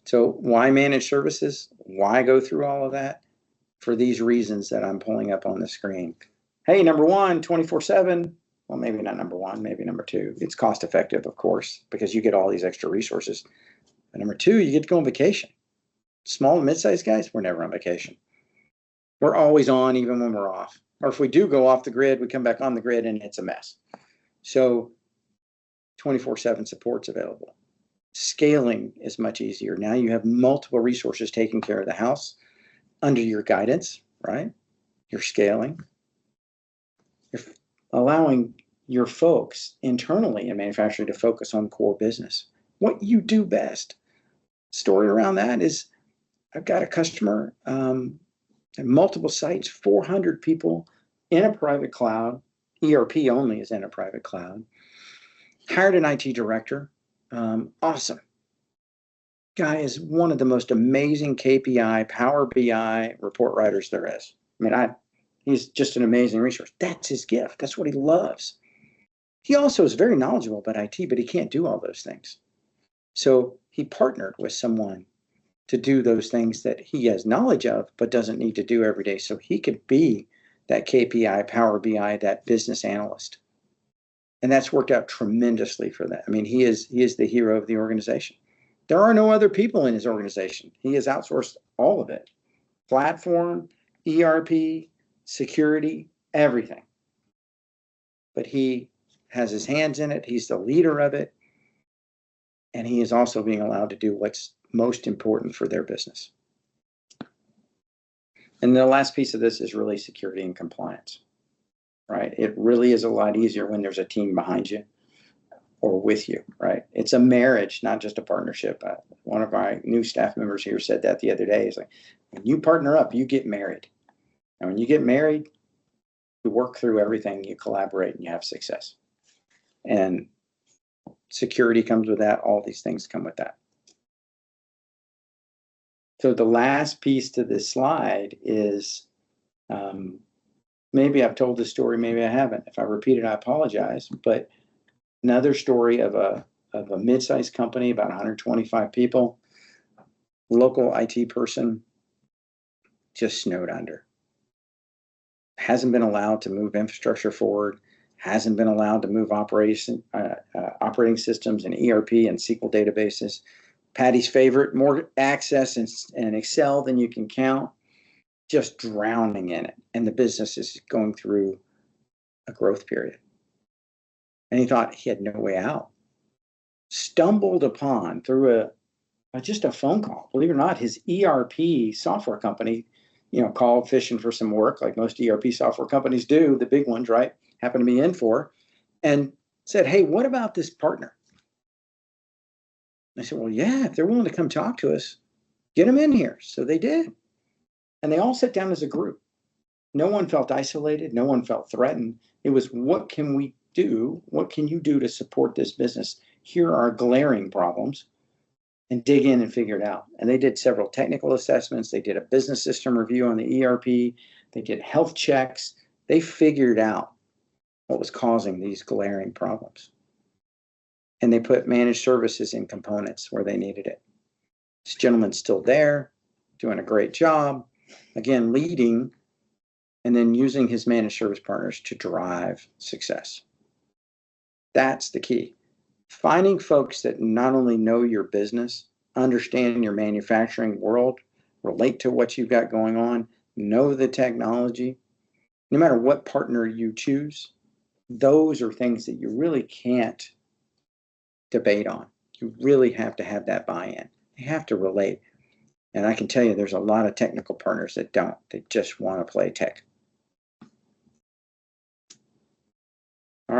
So why managed services? Why go through all of that? For these reasons that I'm pulling up on the screen. Hey, number one, 24/7. Well, maybe not number one, maybe number two. It's cost effective, of course, because you get all these extra resources. But number two, you get to go on vacation. Small and mid-sized guys, we're never on vacation. We're always on, even when we're off. Or if we do go off the grid, we come back on the grid and it's a mess. So 24/7 support's available. Scaling is much easier. Now you have multiple resources taking care of the house under your guidance, right? You're scaling. You're allowing your folks internally in manufacturing to focus on core business, what you do best. Story around that is I've got a customer at multiple sites, 400 people in a private cloud. ERP only is in a private cloud. Hired an IT director. Awesome. Guy is one of the most amazing KPI, Power BI report writers there is. I mean, he's just an amazing resource. That's his gift. That's what he loves. He also is very knowledgeable about IT, but he can't do all those things. So he partnered with someone to do those things that he has knowledge of, but doesn't need to do every day. So he could be that KPI, Power BI, that business analyst. And that's worked out tremendously for that. I mean, he is the hero of the organization. There are no other people in his organization. He has outsourced all of it. Platform, ERP, security, everything. But he has his hands in it. He's the leader of it. And he is also being allowed to do what's most important for their business. And the last piece of this is really security and compliance, right? It really is a lot easier when there's a team behind you or with you, right? It's a marriage, not just a partnership. One of our new staff members here said that the other day. He's like, when you partner up, you get married. And when you get married, you work through everything, you collaborate, and you have success. And security comes with that. All these things come with that. So the last piece to this slide is, maybe I've told this story, maybe I haven't. If I repeat it, I apologize. But another story of a mid-sized company, about 125 people, local IT person just snowed under. Hasn't been allowed to move infrastructure forward, hasn't been allowed to move operating systems and ERP and SQL databases. Patty's favorite, more access and Excel than you can count, just drowning in it. And the business is going through a growth period. And he thought he had no way out. Stumbled upon through just a phone call. Believe it or not, his ERP software company, called fishing for some work, like most ERP software companies do, the big ones, right? Happened to be in for, and said, hey, what about this partner? I said, well, yeah, if they're willing to come talk to us, get them in here. So they did. And they all sat down as a group. No one felt isolated. No one felt threatened. It was, what can we do? What can you do to support this business? Here are glaring problems, and dig in and figure it out. And they did several technical assessments. They did a business system review on the ERP. They did health checks. They figured out what was causing these glaring problems. And they put managed services in components where they needed it. This gentleman's still there, doing a great job, again, leading, and then using his managed service partners to drive success. That's the key. Finding folks that not only know your business, understand your manufacturing world, relate to what you've got going on, know the technology, no matter what partner you choose, those are things that you really can't debate on. You really have to have that buy-in. You have to relate. And I can tell you there's a lot of technical partners that don't. They just want to play tech.